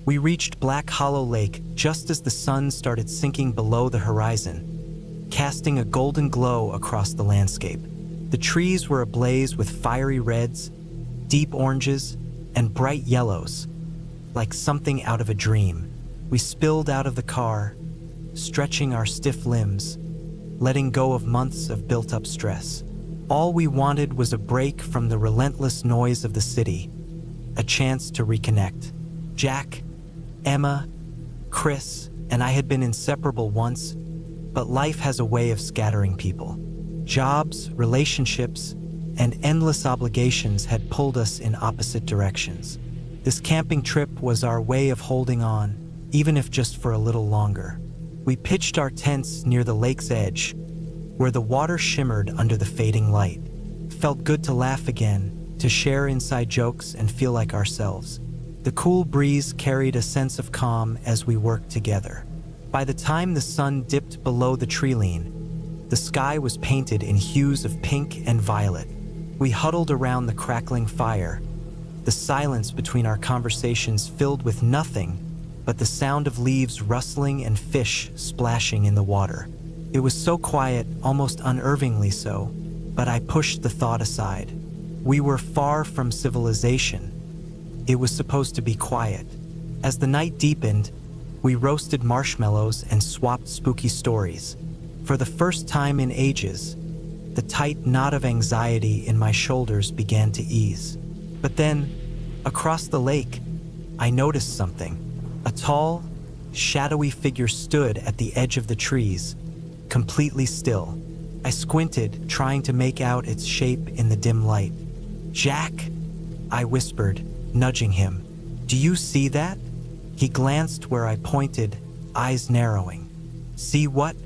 We reached Black Hollow Lake just as the sun started sinking below the horizon, casting a golden glow across the landscape. The trees were ablaze with fiery reds, deep oranges, and bright yellows, like something out of a dream. We spilled out of the car, stretching our stiff limbs, letting go of months of built-up stress. All we wanted was a break from the relentless noise of the city, a chance to reconnect. Jack, Emma, Chris, and I had been inseparable once, but life has a way of scattering people. Jobs, relationships, and endless obligations had pulled us in opposite directions. This camping trip was our way of holding on, even if just for a little longer. We pitched our tents near the lake's edge, where the water shimmered under the fading light. Felt good to laugh again, to share inside jokes and feel like ourselves. The cool breeze carried a sense of calm as we worked together. By the time the sun dipped below the treeline, the sky was painted in hues of pink and violet. We huddled around the crackling fire, the silence between our conversations filled with nothing but the sound of leaves rustling and fish splashing in the water. It was so quiet, almost unnervingly so, but I pushed the thought aside. We were far from civilization. It was supposed to be quiet. As the night deepened, we roasted marshmallows and swapped spooky stories. For the first time in ages, the tight knot of anxiety in my shoulders began to ease. But then, across the lake, I noticed something. A tall, shadowy figure stood at the edge of the trees, completely still. I squinted, trying to make out its shape in the dim light. "Jack," I whispered, nudging him. "Do you see that?" He glanced where I pointed, eyes narrowing. "See what?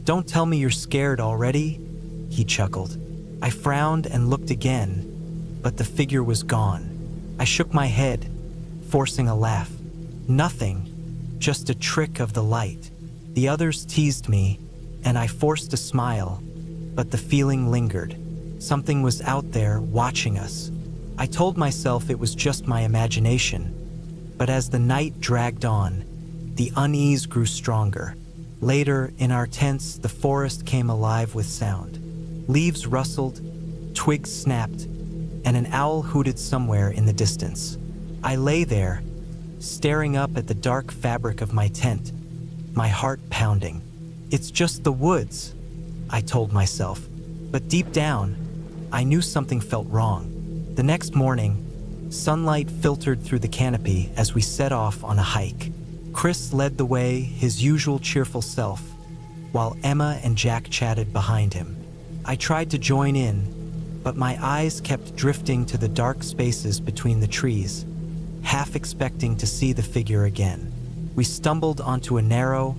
Don't tell me you're scared already," he chuckled. I frowned and looked again, but the figure was gone. I shook my head, forcing a laugh. Nothing, just a trick of the light. The others teased me, and I forced a smile, but the feeling lingered. Something was out there watching us. I told myself it was just my imagination, but as the night dragged on, the unease grew stronger. Later, in our tents, the forest came alive with sound. Leaves rustled, twigs snapped, and an owl hooted somewhere in the distance. I lay there, staring up at the dark fabric of my tent, my heart pounding. "It's just the woods," I told myself. But deep down, I knew something felt wrong. The next morning, sunlight filtered through the canopy as we set off on a hike. Chris led the way, his usual cheerful self, while Emma and Jack chatted behind him. I tried to join in, but my eyes kept drifting to the dark spaces between the trees, half expecting to see the figure again. We stumbled onto a narrow,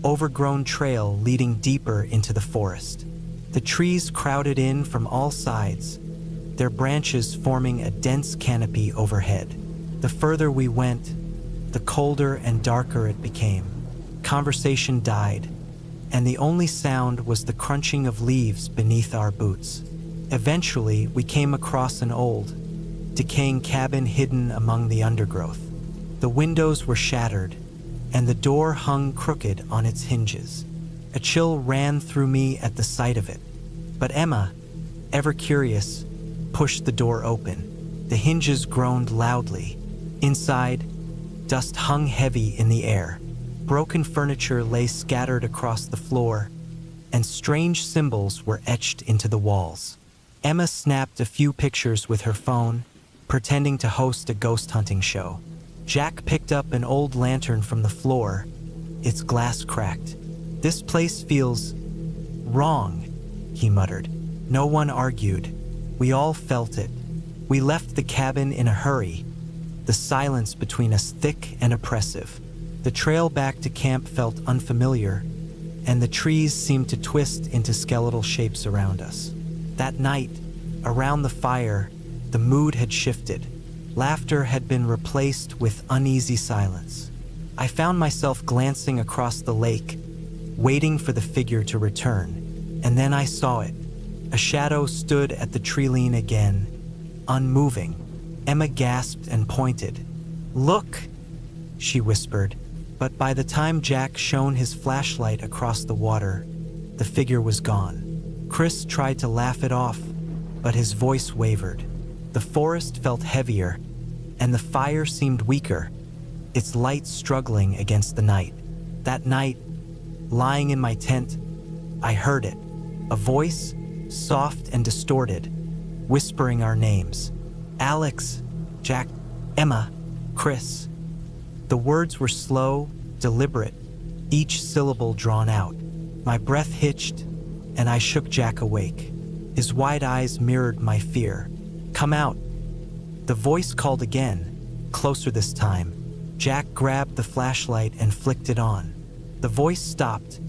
overgrown trail leading deeper into the forest. The trees crowded in from all sides, their branches forming a dense canopy overhead. The further we went, the colder and darker it became. Conversation died, and the only sound was the crunching of leaves beneath our boots. Eventually, we came across an old, decaying cabin hidden among the undergrowth. The windows were shattered, and the door hung crooked on its hinges. A chill ran through me at the sight of it, but Emma, ever curious, pushed the door open. The hinges groaned loudly. Inside, dust hung heavy in the air. Broken furniture lay scattered across the floor, and strange symbols were etched into the walls. Emma snapped a few pictures with her phone, pretending to host a ghost hunting show. Jack picked up an old lantern from the floor, its glass cracked. "This place feels wrong," he muttered. No one argued. We all felt it. We left the cabin in a hurry, the silence between us thick and oppressive. The trail back to camp felt unfamiliar, and the trees seemed to twist into skeletal shapes around us. That night, around the fire, the mood had shifted. Laughter had been replaced with uneasy silence. I found myself glancing across the lake, waiting for the figure to return, and then I saw it. A shadow stood at the treeline again, unmoving. Emma gasped and pointed. "Look!" she whispered. But by the time Jack shone his flashlight across the water, the figure was gone. Chris tried to laugh it off, but his voice wavered. The forest felt heavier, and the fire seemed weaker, its light struggling against the night. That night, lying in my tent, I heard it, a voice, soft and distorted, whispering our names. Alex, Jack, Emma, Chris. The words were slow, deliberate, each syllable drawn out. My breath hitched, and I shook Jack awake. His wide eyes mirrored my fear. Come out. The voice called again, closer this time. Jack grabbed the flashlight and flicked it on. The voice stopped,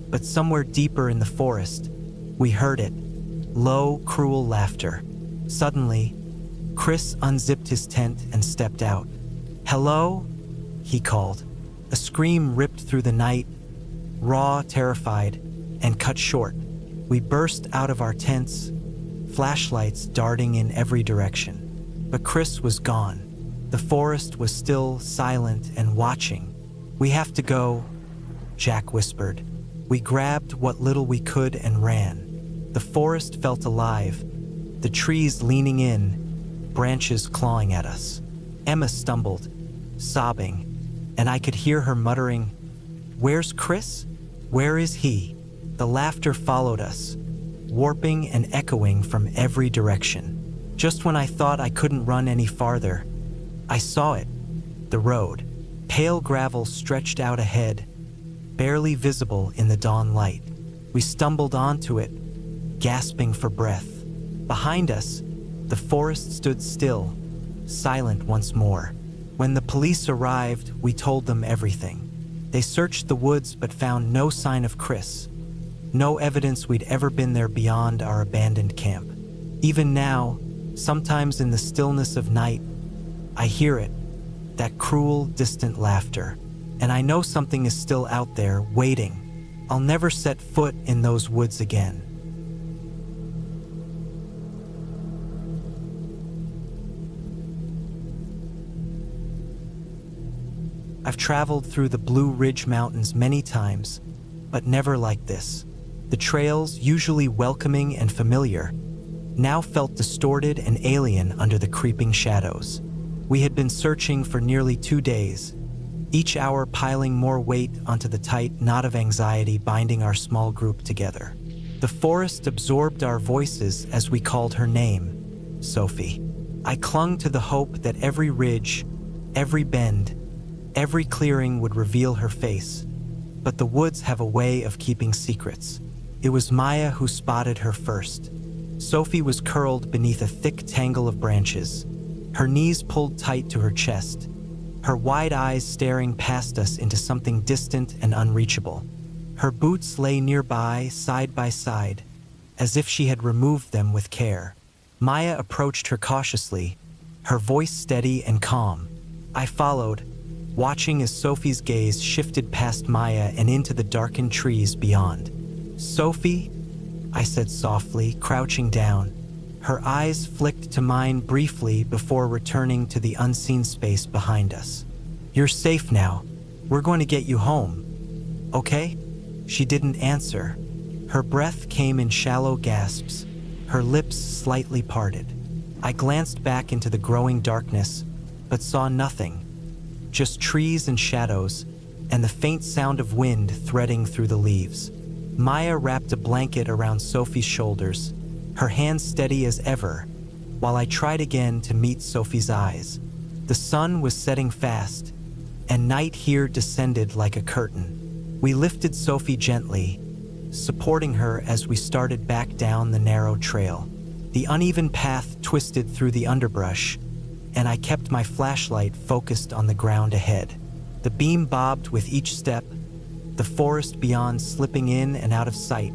but somewhere deeper in the forest, we heard it. Low, cruel laughter. Suddenly, Chris unzipped his tent and stepped out. Hello? He called. A scream ripped through the night, raw, terrified, and cut short. We burst out of our tents, flashlights darting in every direction. But Chris was gone. The forest was still silent and watching. We have to go, Jack whispered. We grabbed what little we could and ran. The forest felt alive, the trees leaning in, branches clawing at us. Emma stumbled, sobbing, and I could hear her muttering, "Where's Chris? Where is he?" The laughter followed us, warping and echoing from every direction. Just when I thought I couldn't run any farther, I saw it, the road. Pale gravel stretched out ahead, barely visible in the dawn light. We stumbled onto it, gasping for breath. Behind us, the forest stood still, silent once more. When the police arrived, we told them everything. They searched the woods but found no sign of Chris. No evidence we'd ever been there beyond our abandoned camp. Even now, sometimes in the stillness of night, I hear it, that cruel, distant laughter. And I know something is still out there, waiting. I'll never set foot in those woods again. I've traveled through the Blue Ridge Mountains many times, but never like this. The trails, usually welcoming and familiar, now felt distorted and alien under the creeping shadows. We had been searching for nearly 2 days, each hour piling more weight onto the tight knot of anxiety binding our small group together. The forest absorbed our voices as we called her name, Sophie. I clung to the hope that every ridge, every bend, every clearing would reveal her face. But the woods have a way of keeping secrets. It was Maya who spotted her first. Sophie was curled beneath a thick tangle of branches, her knees pulled tight to her chest, her wide eyes staring past us into something distant and unreachable. Her boots lay nearby, side by side, as if she had removed them with care. Maya approached her cautiously, her voice steady and calm. I followed, watching as Sophie's gaze shifted past Maya and into the darkened trees beyond. "Sophie," I said softly, crouching down. Her eyes flicked to mine briefly before returning to the unseen space behind us. "You're safe now. We're going to get you home. Okay?" She didn't answer. Her breath came in shallow gasps, her lips slightly parted. I glanced back into the growing darkness, but saw nothing. Just trees and shadows, and the faint sound of wind threading through the leaves. Maya wrapped a blanket around Sophie's shoulders, her hands steady as ever, while I tried again to meet Sophie's eyes. The sun was setting fast, and night here descended like a curtain. We lifted Sophie gently, supporting her as we started back down the narrow trail. The uneven path twisted through the underbrush, and I kept my flashlight focused on the ground ahead. The beam bobbed with each step, the forest beyond slipping in and out of sight,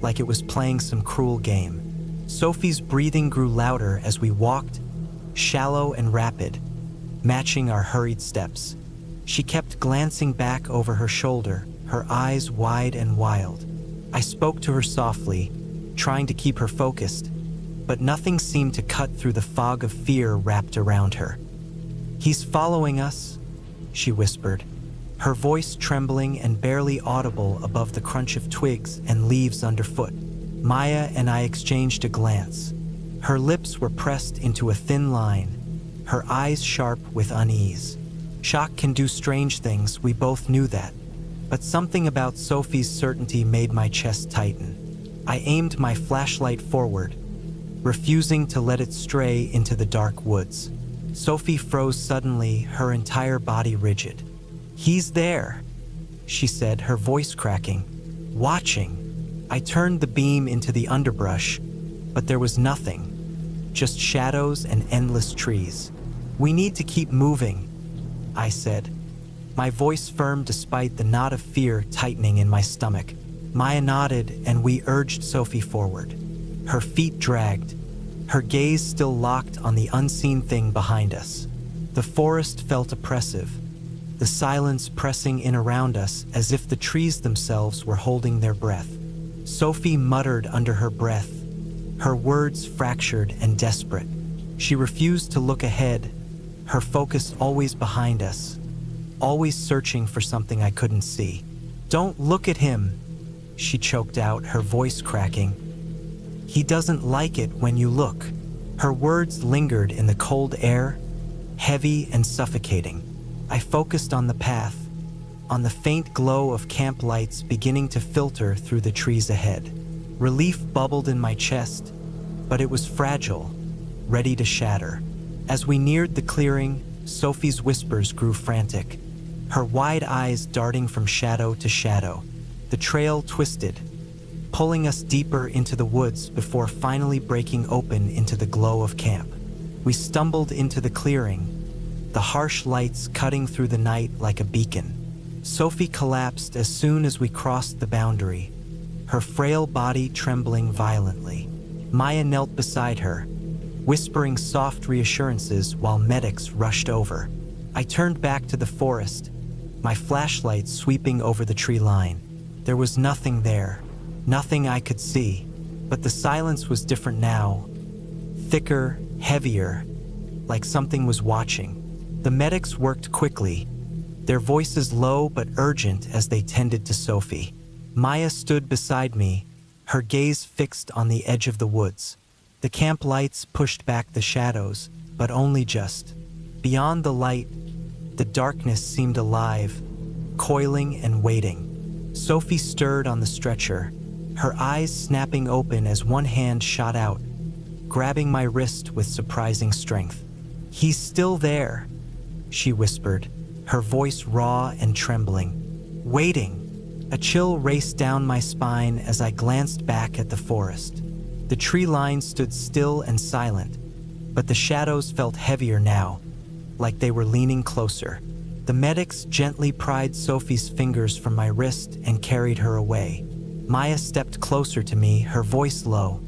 like it was playing some cruel game. Sophie's breathing grew louder as we walked, shallow and rapid, matching our hurried steps. She kept glancing back over her shoulder, her eyes wide and wild. I spoke to her softly, trying to keep her focused, but nothing seemed to cut through the fog of fear wrapped around her. "He's following us," she whispered, her voice trembling and barely audible above the crunch of twigs and leaves underfoot. Maya and I exchanged a glance. Her lips were pressed into a thin line, her eyes sharp with unease. Shock can do strange things, we both knew that. But something about Sophie's certainty made my chest tighten. I aimed my flashlight forward, refusing to let it stray into the dark woods. Sophie froze suddenly, her entire body rigid. "He's there," she said, her voice cracking. "Watching." I turned the beam into the underbrush, but there was nothing, just shadows and endless trees. "We need to keep moving," I said, my voice firm despite the knot of fear tightening in my stomach. Maya nodded, and we urged Sophie forward. Her feet dragged, her gaze still locked on the unseen thing behind us. The forest felt oppressive, the silence pressing in around us as if the trees themselves were holding their breath. Sophie muttered under her breath, her words fractured and desperate. She refused to look ahead, her focus always behind us, always searching for something I couldn't see. "Don't look at him," she choked out, her voice cracking. "He doesn't like it when you look." Her words lingered in the cold air, heavy and suffocating. I focused on the path, on the faint glow of camp lights beginning to filter through the trees ahead. Relief bubbled in my chest, but it was fragile, ready to shatter. As we neared the clearing, Sophie's whispers grew frantic, her wide eyes darting from shadow to shadow. The trail twisted, pulling us deeper into the woods before finally breaking open into the glow of camp. We stumbled into the clearing, the harsh lights cutting through the night like a beacon. Sophie collapsed as soon as we crossed the boundary, her frail body trembling violently. Maya knelt beside her, whispering soft reassurances while medics rushed over. I turned back to the forest, my flashlight sweeping over the tree line. There was nothing there, nothing I could see, but the silence was different now, thicker, heavier, like something was watching. The medics worked quickly, their voices low but urgent as they tended to Sophie. Maya stood beside me, her gaze fixed on the edge of the woods. The camp lights pushed back the shadows, but only just. Beyond the light, the darkness seemed alive, coiling and waiting. Sophie stirred on the stretcher, her eyes snapping open as one hand shot out, grabbing my wrist with surprising strength. "He's still there," she whispered, her voice raw and trembling. "Waiting." A chill raced down my spine as I glanced back at the forest. The tree line stood still and silent, but the shadows felt heavier now, like they were leaning closer. The medics gently pried Sophie's fingers from my wrist and carried her away. Maya stepped closer to me, her voice low.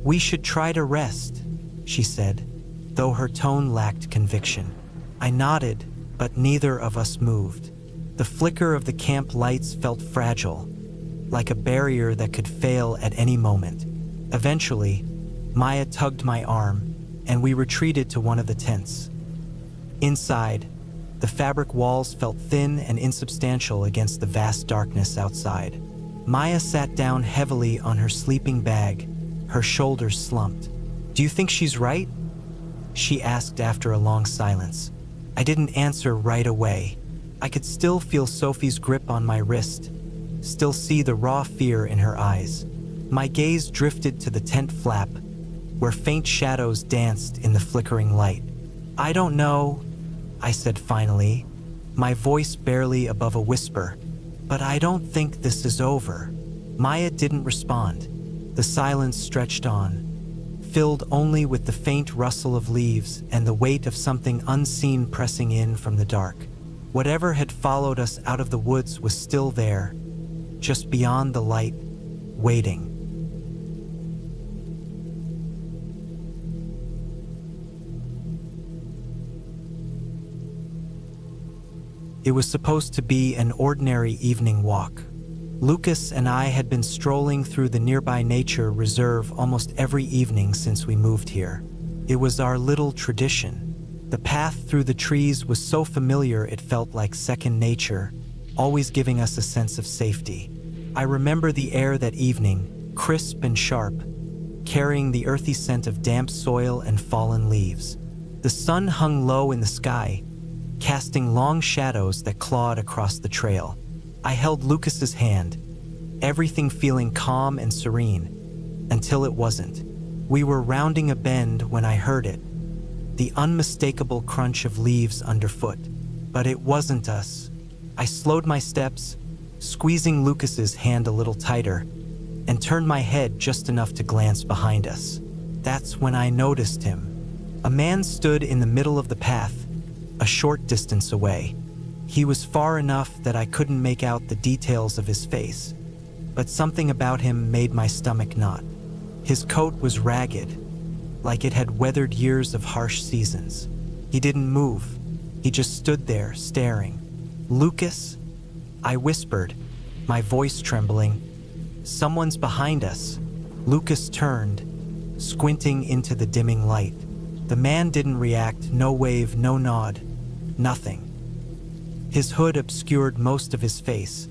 "We should try to rest," she said, though her tone lacked conviction. I nodded, but neither of us moved. The flicker of the camp lights felt fragile, like a barrier that could fail at any moment. Eventually, Maya tugged my arm, and we retreated to one of the tents. Inside, the fabric walls felt thin and insubstantial against the vast darkness outside. Maya sat down heavily on her sleeping bag, her shoulders slumped. "Do you think she's right?" she asked after a long silence. I didn't answer right away. I could still feel Sophie's grip on my wrist, still see the raw fear in her eyes. My gaze drifted to the tent flap, where faint shadows danced in the flickering light. "I don't know," I said finally, my voice barely above a whisper, "but I don't think this is over." Maya didn't respond. The silence stretched on, filled only with the faint rustle of leaves and the weight of something unseen pressing in from the dark. Whatever had followed us out of the woods was still there, just beyond the light, waiting. It was supposed to be an ordinary evening walk. Lucas and I had been strolling through the nearby nature reserve almost every evening since we moved here. It was our little tradition. The path through the trees was so familiar it felt like second nature, always giving us a sense of safety. I remember the air that evening, crisp and sharp, carrying the earthy scent of damp soil and fallen leaves. The sun hung low in the sky, casting long shadows that clawed across the trail. I held Lucas's hand, everything feeling calm and serene, until it wasn't. We were rounding a bend when I heard it, the unmistakable crunch of leaves underfoot. But it wasn't us. I slowed my steps, squeezing Lucas's hand a little tighter, and turned my head just enough to glance behind us. That's when I noticed him. A man stood in the middle of the path, a short distance away. He was far enough that I couldn't make out the details of his face, but something about him made my stomach knot. His coat was ragged, like it had weathered years of harsh seasons. He didn't move. He just stood there, staring. "Lucas?" I whispered, my voice trembling. "Someone's behind us." Lucas turned, squinting into the dimming light. The man didn't react, no wave, no nod, nothing. His hood obscured most of his face,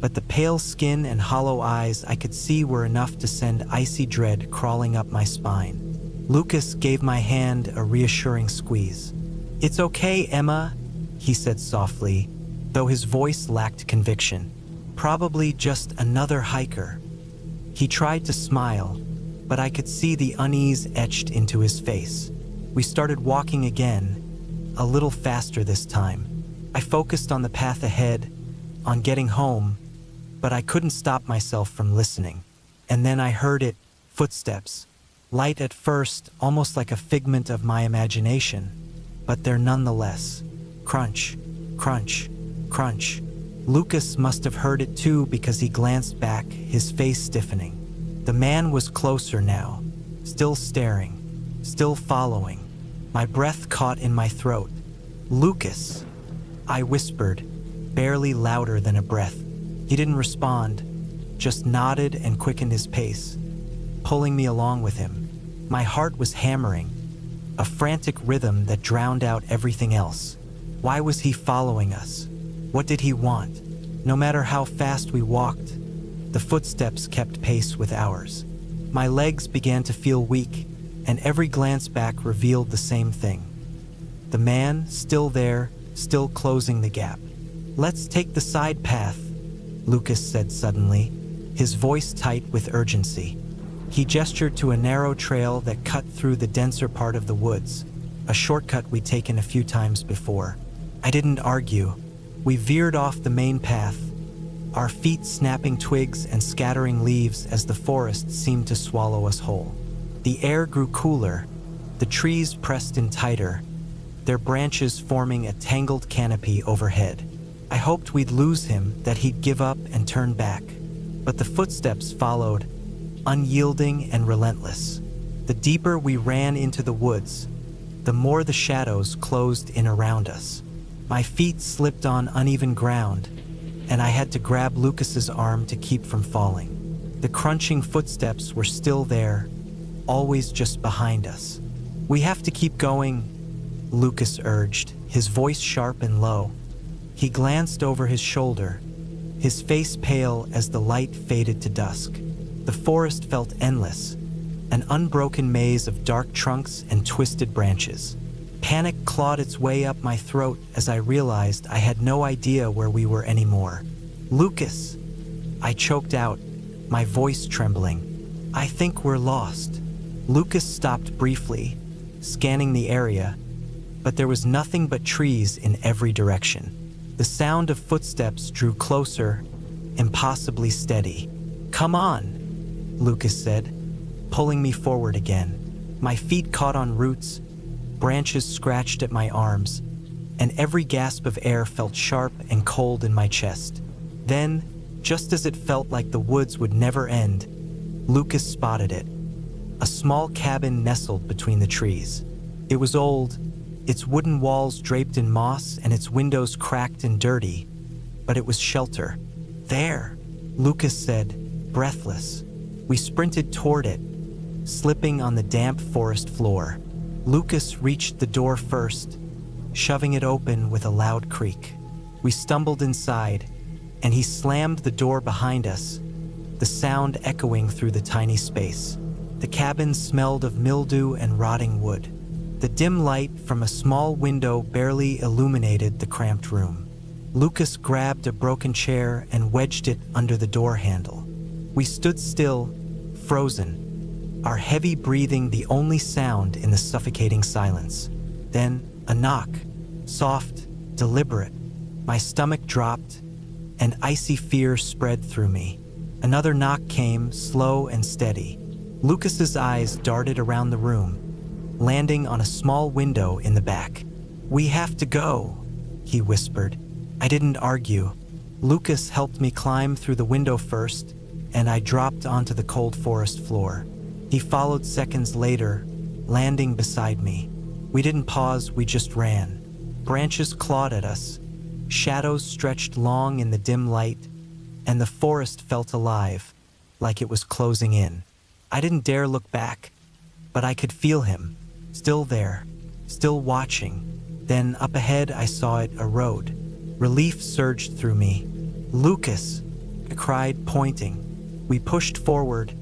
but the pale skin and hollow eyes I could see were enough to send icy dread crawling up my spine. Lucas gave my hand a reassuring squeeze. "It's okay, Emma," he said softly, though his voice lacked conviction. "Probably just another hiker." He tried to smile, but I could see the unease etched into his face. We started walking again, a little faster this time. I focused on the path ahead, on getting home, but I couldn't stop myself from listening. And then I heard it, footsteps. Light at first, almost like a figment of my imagination, but they're nonetheless. Crunch, crunch, crunch. Lucas must have heard it too because he glanced back, his face stiffening. The man was closer now, still staring, still following. My breath caught in my throat. "Lucas," I whispered, barely louder than a breath. He didn't respond, just nodded and quickened his pace, pulling me along with him. My heart was hammering, a frantic rhythm that drowned out everything else. Why was he following us? What did he want? No matter how fast we walked, the footsteps kept pace with ours. My legs began to feel weak, and every glance back revealed the same thing. The man, still there, still closing the gap. "Let's take the side path," Lucas said suddenly, his voice tight with urgency. He gestured to a narrow trail that cut through the denser part of the woods, a shortcut we'd taken a few times before. I didn't argue. We veered off the main path, our feet snapping twigs and scattering leaves as the forest seemed to swallow us whole. The air grew cooler, the trees pressed in tighter, their branches forming a tangled canopy overhead. I hoped we'd lose him, that he'd give up and turn back. But the footsteps followed, unyielding and relentless. The deeper we ran into the woods, the more the shadows closed in around us. My feet slipped on uneven ground, and I had to grab Lucas's arm to keep from falling. The crunching footsteps were still there, always just behind us. "We have to keep going," Lucas urged, his voice sharp and low. He glanced over his shoulder, his face pale as the light faded to dusk. The forest felt endless, an unbroken maze of dark trunks and twisted branches. Panic clawed its way up my throat as I realized I had no idea where we were anymore. "Lucas," I choked out, my voice trembling. "I think we're lost." Lucas stopped briefly, scanning the area, but there was nothing but trees in every direction. The sound of footsteps drew closer, impossibly steady. "Come on," Lucas said, pulling me forward again. My feet caught on roots, branches scratched at my arms, and every gasp of air felt sharp and cold in my chest. Then, just as it felt like the woods would never end, Lucas spotted it. A small cabin nestled between the trees. It was old, its wooden walls draped in moss and its windows cracked and dirty, but it was shelter. "There," Lucas said, breathless. We sprinted toward it, slipping on the damp forest floor. Lucas reached the door first, shoving it open with a loud creak. We stumbled inside, and he slammed the door behind us, the sound echoing through the tiny space. The cabin smelled of mildew and rotting wood. The dim light from a small window barely illuminated the cramped room. Lucas grabbed a broken chair and wedged it under the door handle. We stood still, frozen, our heavy breathing the only sound in the suffocating silence. Then, a knock, soft, deliberate. My stomach dropped, and icy fear spread through me. Another knock came, slow and steady. Lucas's eyes darted around the room, landing on a small window in the back. "We have to go," he whispered. I didn't argue. Lucas helped me climb through the window first, and I dropped onto the cold forest floor. He followed seconds later, landing beside me. We didn't pause, we just ran. Branches clawed at us, shadows stretched long in the dim light, and the forest felt alive, like it was closing in. I didn't dare look back, but I could feel him, still there, still watching. Then up ahead I saw it, a road. Relief surged through me. "Lucas!" I cried, pointing. We pushed forward,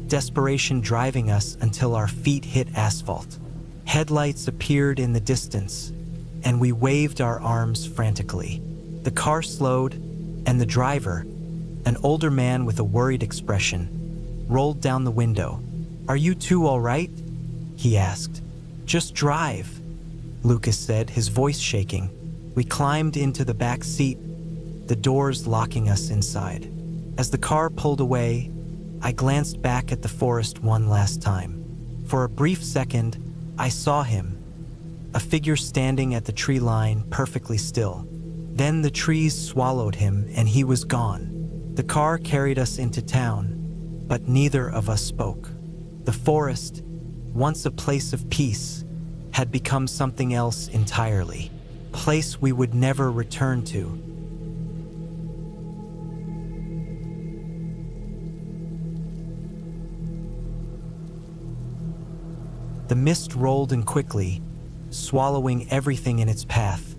desperation driving us until our feet hit asphalt. Headlights appeared in the distance, and we waved our arms frantically. The car slowed, and the driver, an older man with a worried expression, rolled down the window. "Are you two all right?" he asked. "Just drive," Lucas said, his voice shaking. We climbed into the back seat, the doors locking us inside. As the car pulled away, I glanced back at the forest one last time. For a brief second, I saw him, a figure standing at the tree line, perfectly still. Then the trees swallowed him, and he was gone. The car carried us into town, but neither of us spoke. The forest, once a place of peace, had become something else entirely, a place we would never return to. The mist rolled in quickly, swallowing everything in its path,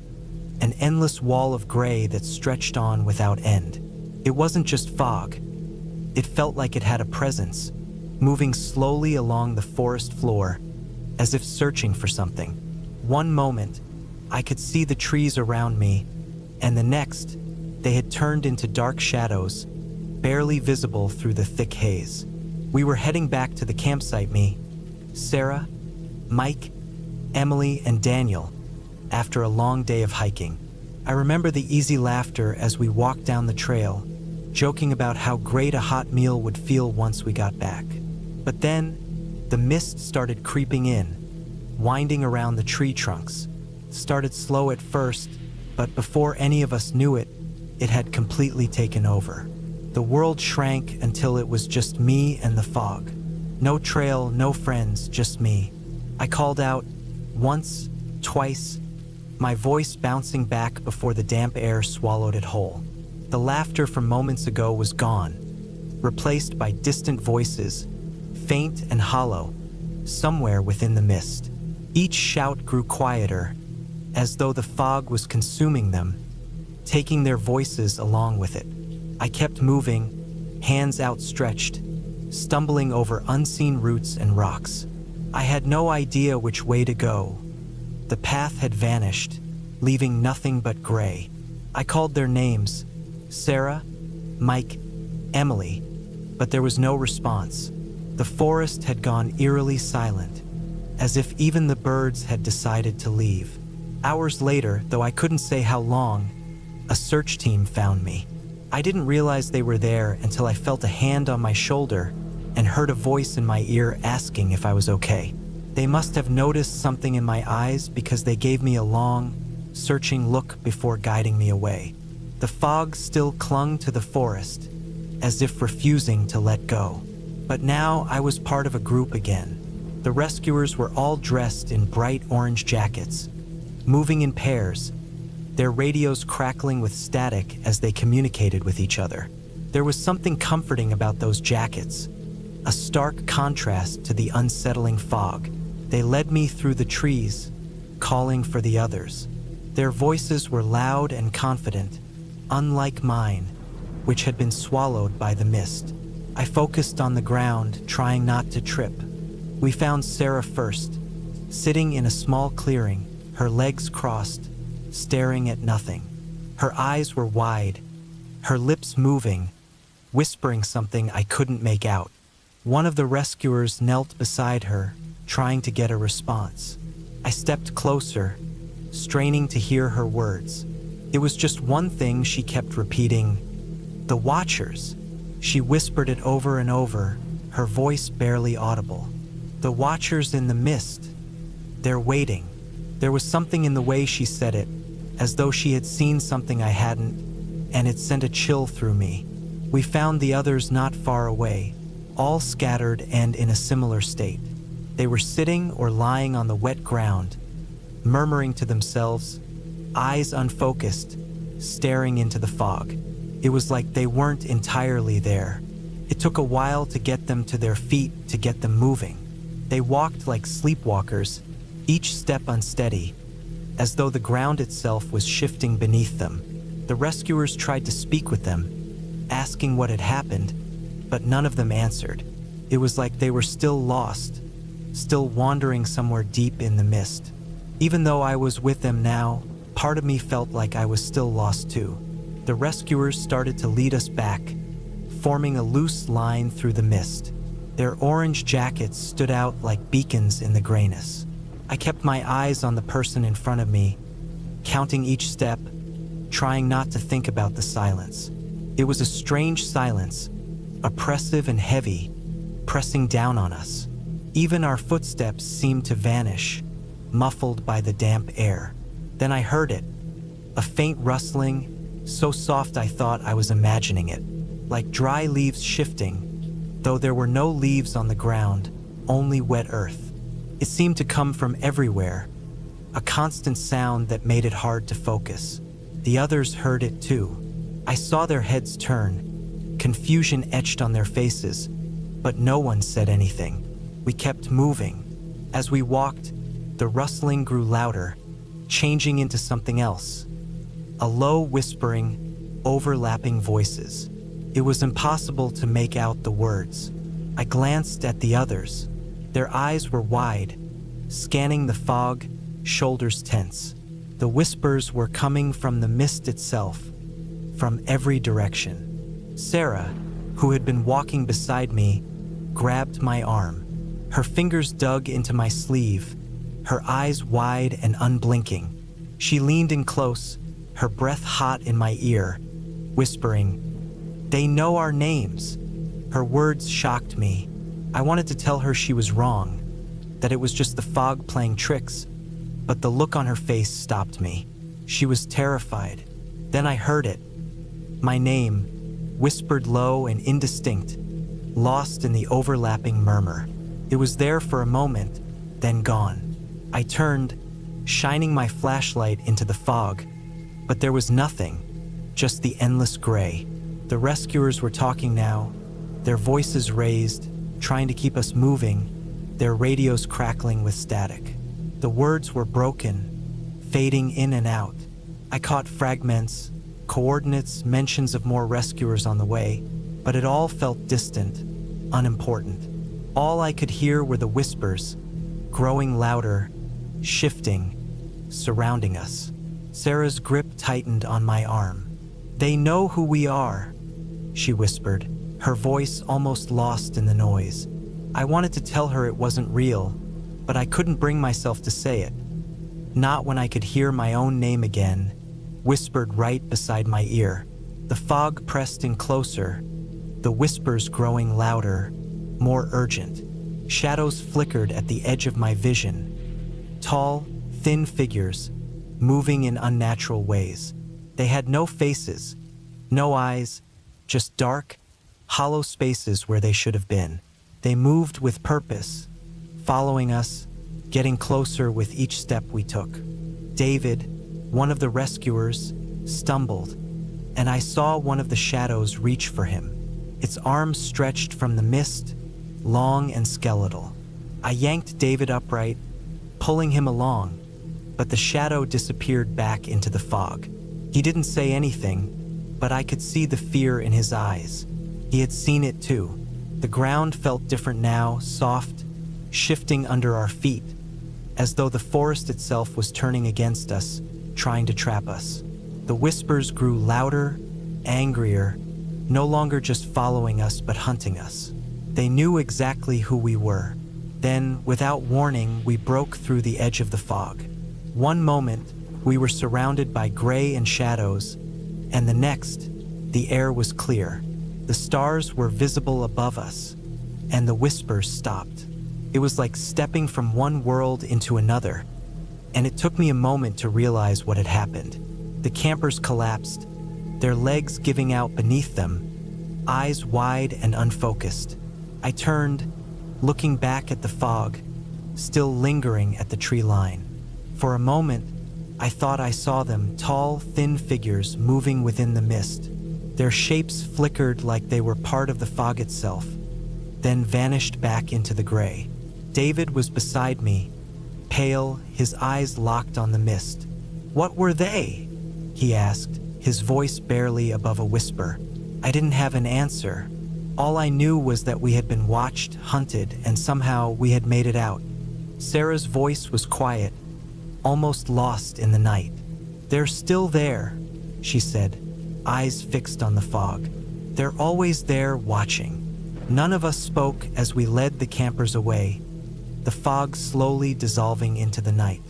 an endless wall of gray that stretched on without end. It wasn't just fog. It felt like it had a presence, moving slowly along the forest floor, as if searching for something. One moment, I could see the trees around me, and the next, they had turned into dark shadows, barely visible through the thick haze. We were heading back to the campsite, me, Sarah, Mike, Emily, and Daniel, after a long day of hiking. I remember the easy laughter as we walked down the trail, joking about how great a hot meal would feel once we got back. But then, the mist started creeping in, winding around the tree trunks. It started slow at first, but before any of us knew it, it had completely taken over. The world shrank until it was just me and the fog. No trail, no friends, just me. I called out, once, twice, my voice bouncing back before the damp air swallowed it whole. The laughter from moments ago was gone, replaced by distant voices, faint and hollow, somewhere within the mist. Each shout grew quieter, as though the fog was consuming them, taking their voices along with it. I kept moving, hands outstretched, stumbling over unseen roots and rocks. I had no idea which way to go. The path had vanished, leaving nothing but gray. I called their names, Sarah, Mike, Emily, but there was no response. The forest had gone eerily silent, as if even the birds had decided to leave. Hours later, though I couldn't say how long, a search team found me. I didn't realize they were there until I felt a hand on my shoulder and heard a voice in my ear asking if I was okay. They must have noticed something in my eyes because they gave me a long, searching look before guiding me away. The fog still clung to the forest, as if refusing to let go. But now I was part of a group again. The rescuers were all dressed in bright orange jackets, moving in pairs, their radios crackling with static as they communicated with each other. There was something comforting about those jackets, a stark contrast to the unsettling fog. They led me through the trees, calling for the others. Their voices were loud and confident, unlike mine, which had been swallowed by the mist. I focused on the ground, trying not to trip. We found Sarah first, sitting in a small clearing, her legs crossed, staring at nothing. Her eyes were wide, her lips moving, whispering something I couldn't make out. One of the rescuers knelt beside her, trying to get a response. I stepped closer, straining to hear her words. It was just one thing she kept repeating: "The Watchers." She whispered it over and over, her voice barely audible. "The Watchers in the mist. They're waiting." There was something in the way she said it, as though she had seen something I hadn't, and it sent a chill through me. We found the others not far away, all scattered and in a similar state. They were sitting or lying on the wet ground, murmuring to themselves, eyes unfocused, staring into the fog. It was like they weren't entirely there. It took a while to get them to their feet, to get them moving. They walked like sleepwalkers, each step unsteady, as though the ground itself was shifting beneath them. The rescuers tried to speak with them, asking what had happened, but none of them answered. It was like they were still lost, still wandering somewhere deep in the mist. Even though I was with them now, part of me felt like I was still lost too. The rescuers started to lead us back, forming a loose line through the mist. Their orange jackets stood out like beacons in the grayness. I kept my eyes on the person in front of me, counting each step, trying not to think about the silence. It was a strange silence, oppressive and heavy, pressing down on us. Even our footsteps seemed to vanish, muffled by the damp air. Then I heard it, a faint rustling, so soft I thought I was imagining it, like dry leaves shifting, though there were no leaves on the ground, only wet earth. It seemed to come from everywhere, a constant sound that made it hard to focus. The others heard it too. I saw their heads turn, confusion etched on their faces, but no one said anything. We kept moving. As we walked, the rustling grew louder, changing into something else. A low whispering, overlapping voices. It was impossible to make out the words. I glanced at the others. Their eyes were wide, scanning the fog, shoulders tense. The whispers were coming from the mist itself, from every direction. Sarah, who had been walking beside me, grabbed my arm. Her fingers dug into my sleeve, her eyes wide and unblinking. She leaned in close, her breath hot in my ear, whispering, "They know our names." Her words shocked me. I wanted to tell her she was wrong, that it was just the fog playing tricks, but the look on her face stopped me. She was terrified. Then I heard it. My name, whispered low and indistinct, lost in the overlapping murmur. It was there for a moment, then gone. I turned, shining my flashlight into the fog, but there was nothing, just the endless gray. The rescuers were talking now, their voices raised, trying to keep us moving, their radios crackling with static. The words were broken, fading in and out. I caught fragments, coordinates, mentions of more rescuers on the way, but it all felt distant, unimportant. All I could hear were the whispers, growing louder, shifting, surrounding us. Sarah's grip tightened on my arm. "They know who we are," she whispered, her voice almost lost in the noise. I wanted to tell her it wasn't real, but I couldn't bring myself to say it. Not when I could hear my own name again, whispered right beside my ear. The fog pressed in closer, the whispers growing louder, more urgent. Shadows flickered at the edge of my vision. Tall, thin figures, moving in unnatural ways. They had no faces, no eyes, just dark, hollow spaces where they should have been. They moved with purpose, following us, getting closer with each step we took. David, one of the rescuers, stumbled, and I saw one of the shadows reach for him. Its arms stretched from the mist, long and skeletal. I yanked David upright, pulling him along, but the shadow disappeared back into the fog. He didn't say anything, but I could see the fear in his eyes. He had seen it too. The ground felt different now, soft, shifting under our feet, as though the forest itself was turning against us, trying to trap us. The whispers grew louder, angrier, no longer just following us but hunting us. They knew exactly who we were. Then, without warning, we broke through the edge of the fog. One moment, we were surrounded by gray and shadows, and the next, the air was clear. The stars were visible above us, and the whispers stopped. It was like stepping from one world into another, and it took me a moment to realize what had happened. The campers collapsed, their legs giving out beneath them, eyes wide and unfocused. I turned, looking back at the fog, still lingering at the tree line. For a moment, I thought I saw them, tall, thin figures moving within the mist. Their shapes flickered like they were part of the fog itself, then vanished back into the gray. David was beside me, pale, his eyes locked on the mist. "What were they?" he asked, his voice barely above a whisper. I didn't have an answer. All I knew was that we had been watched, hunted, and somehow we had made it out. Sarah's voice was quiet, almost lost in the night. "They're still there," she said, eyes fixed on the fog. "They're always there watching." None of us spoke as we led the campers away, the fog slowly dissolving into the night.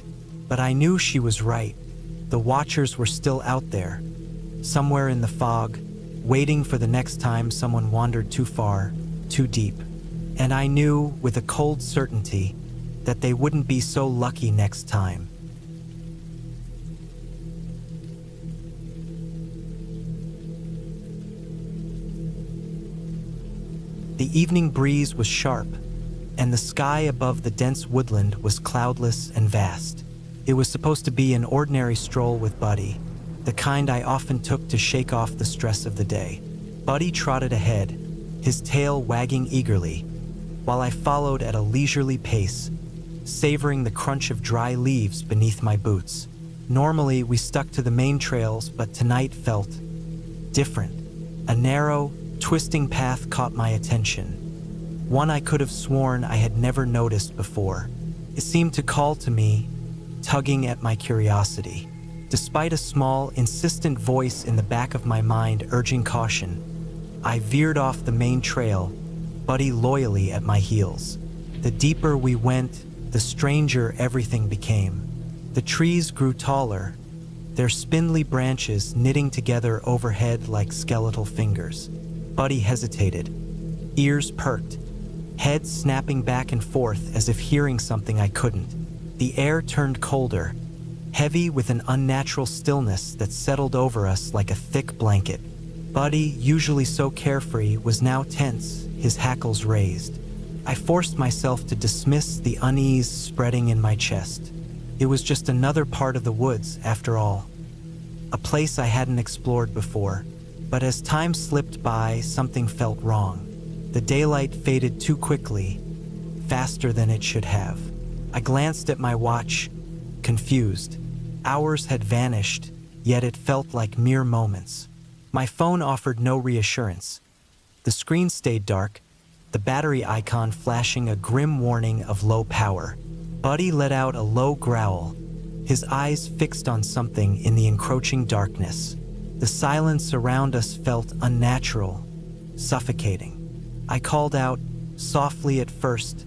But I knew she was right. The watchers were still out there, somewhere in the fog, waiting for the next time someone wandered too far, too deep. And I knew, with a cold certainty, that they wouldn't be so lucky next time. The evening breeze was sharp, and the sky above the dense woodland was cloudless and vast. It was supposed to be an ordinary stroll with Buddy, the kind I often took to shake off the stress of the day. Buddy trotted ahead, his tail wagging eagerly, while I followed at a leisurely pace, savoring the crunch of dry leaves beneath my boots. Normally, we stuck to the main trails, but tonight felt different. A narrow, twisting path caught my attention, one I could have sworn I had never noticed before. It seemed to call to me, tugging at my curiosity. Despite a small, insistent voice in the back of my mind urging caution, I veered off the main trail, Buddy loyally at my heels. The deeper we went, the stranger everything became. The trees grew taller, their spindly branches knitting together overhead like skeletal fingers. Buddy hesitated, ears perked, head snapping back and forth as if hearing something I couldn't. The air turned colder, heavy with an unnatural stillness that settled over us like a thick blanket. Buddy, usually so carefree, was now tense, his hackles raised. I forced myself to dismiss the unease spreading in my chest. It was just another part of the woods, after all. A place I hadn't explored before. But as time slipped by, something felt wrong. The daylight faded too quickly, faster than it should have. I glanced at my watch, confused. Hours had vanished, yet it felt like mere moments. My phone offered no reassurance. The screen stayed dark, the battery icon flashing a grim warning of low power. Buddy let out a low growl, his eyes fixed on something in the encroaching darkness. The silence around us felt unnatural, suffocating. I called out, softly at first,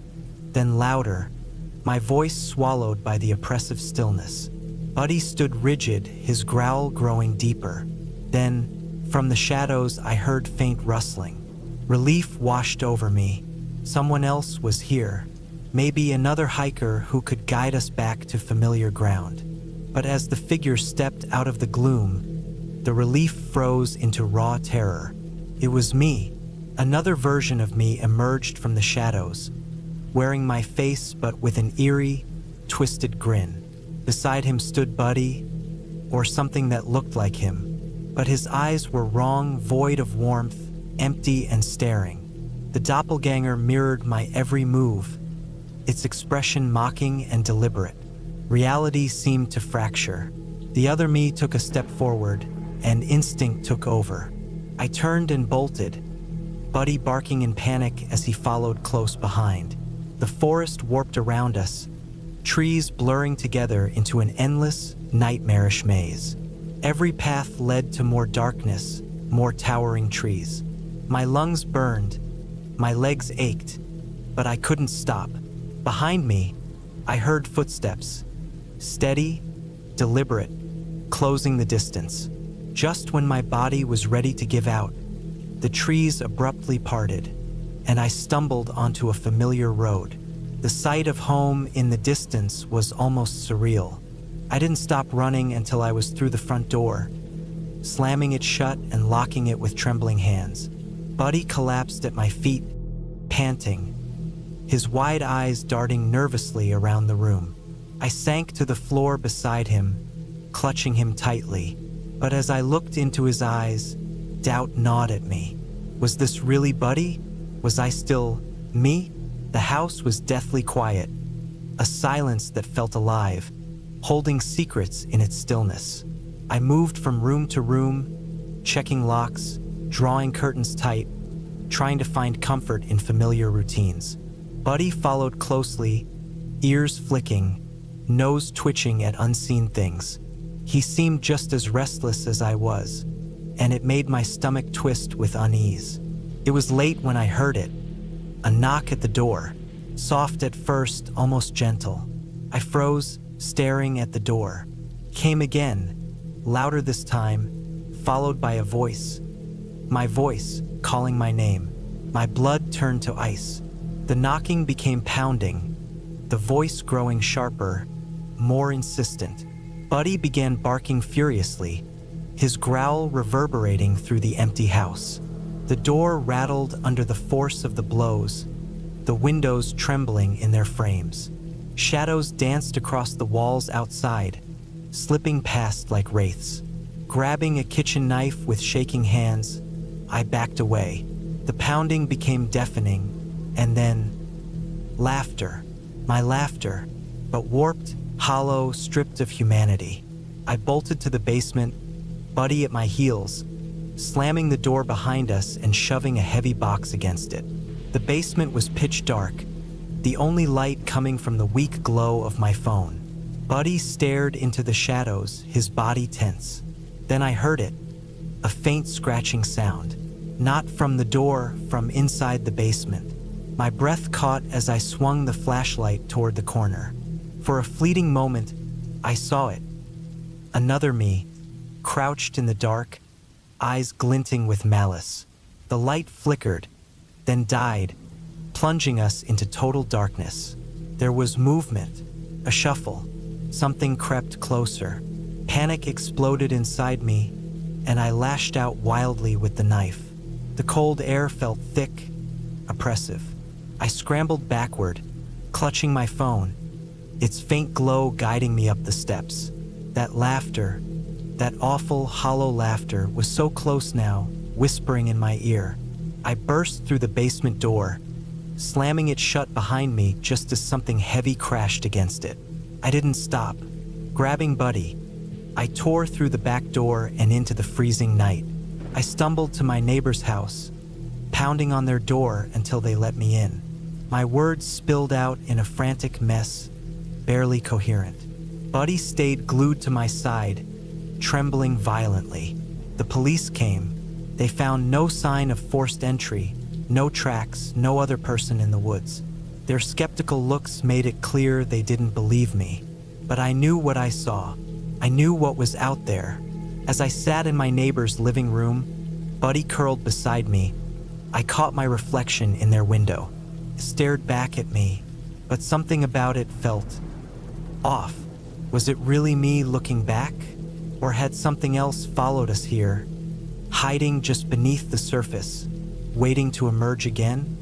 then louder, my voice swallowed by the oppressive stillness. Buddy stood rigid, his growl growing deeper. Then, from the shadows, I heard faint rustling. Relief washed over me. Someone else was here, maybe another hiker who could guide us back to familiar ground. But as the figure stepped out of the gloom, the relief froze into raw terror. It was me. Another version of me emerged from the shadows, wearing my face but with an eerie, twisted grin. Beside him stood Buddy, or something that looked like him, but his eyes were wrong, void of warmth, empty and staring. The doppelganger mirrored my every move, its expression mocking and deliberate. Reality seemed to fracture. The other me took a step forward, and instinct took over. I turned and bolted, Buddy barking in panic as he followed close behind. The forest warped around us, trees blurring together into an endless, nightmarish maze. Every path led to more darkness, more towering trees. My lungs burned, my legs ached, but I couldn't stop. Behind me, I heard footsteps, steady, deliberate, closing the distance. Just when my body was ready to give out, the trees abruptly parted, and I stumbled onto a familiar road. The sight of home in the distance was almost surreal. I didn't stop running until I was through the front door, slamming it shut and locking it with trembling hands. Buddy collapsed at my feet, panting, his wide eyes darting nervously around the room. I sank to the floor beside him, clutching him tightly. But as I looked into his eyes, doubt gnawed at me. Was this really Buddy? Was I still me? The house was deathly quiet, a silence that felt alive, holding secrets in its stillness. I moved from room to room, checking locks, drawing curtains tight, trying to find comfort in familiar routines. Buddy followed closely, ears flicking, nose twitching at unseen things. He seemed just as restless as I was, and it made my stomach twist with unease. It was late when I heard it, a knock at the door, soft at first, almost gentle. I froze, staring at the door. Came again, louder this time, followed by a voice. My voice, calling my name. My blood turned to ice. The knocking became pounding, the voice growing sharper, more insistent. Buddy began barking furiously, his growl reverberating through the empty house. The door rattled under the force of the blows, the windows trembling in their frames. Shadows danced across the walls outside, slipping past like wraiths. Grabbing a kitchen knife with shaking hands, I backed away. The pounding became deafening, and then laughter. My laughter, but warped, hollow, stripped of humanity. I bolted to the basement, Buddy at my heels, slamming the door behind us and shoving a heavy box against it. The basement was pitch dark, the only light coming from the weak glow of my phone. Buddy stared into the shadows, his body tense. Then I heard it, a faint scratching sound. Not from the door, from inside the basement. My breath caught as I swung the flashlight toward the corner. For a fleeting moment, I saw it. Another me, crouched in the dark, eyes glinting with malice. The light flickered, then died, plunging us into total darkness. There was movement, a shuffle. Something crept closer. Panic exploded inside me, and I lashed out wildly with the knife. The cold air felt thick, oppressive. I scrambled backward, clutching my phone, its faint glow guiding me up the steps. That laughter, that awful, hollow laughter, was so close now, whispering in my ear. I burst through the basement door, slamming it shut behind me just as something heavy crashed against it. I didn't stop. Grabbing Buddy, I tore through the back door and into the freezing night. I stumbled to my neighbor's house, pounding on their door until they let me in. My words spilled out in a frantic mess, barely coherent. Buddy stayed glued to my side, trembling violently. The police came. They found no sign of forced entry, no tracks, no other person in the woods. Their skeptical looks made it clear they didn't believe me. But I knew what I saw. I knew what was out there. As I sat in my neighbor's living room, Buddy curled beside me. I caught my reflection in their window, stared back at me, but something about it felt off. Was it really me looking back? Or had something else followed us here, hiding just beneath the surface, waiting to emerge again?